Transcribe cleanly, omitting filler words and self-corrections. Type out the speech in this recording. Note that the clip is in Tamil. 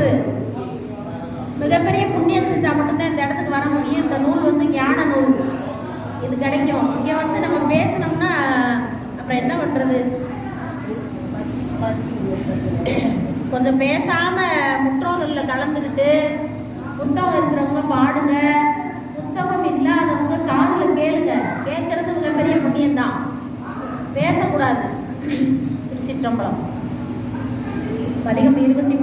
நூல், மிகப்பெரிய புண்ணியம் செஞ்சால் மட்டும்தான் இந்த இடத்துக்கு வர முடியும். இந்த நூல் வந்து ஞான நூல், இது கிடைக்கும். இங்கே வந்து நம்ம பேசினோம்னா அப்புறம் என்ன பண்ணுறது? கொஞ்சம் பேசாமல் முற்றோதலில் கலந்துக்கிட்டு புத்தகம் இருக்கிறவங்க பாடுங்க, புத்தகம் இல்லாதவங்க காதில் கேளுங்க. கேட்கறது மிகப்பெரிய புண்ணியம்தான், பேசக்கூடாது. திருச்சிற்றம்பலம். பதிகம் 23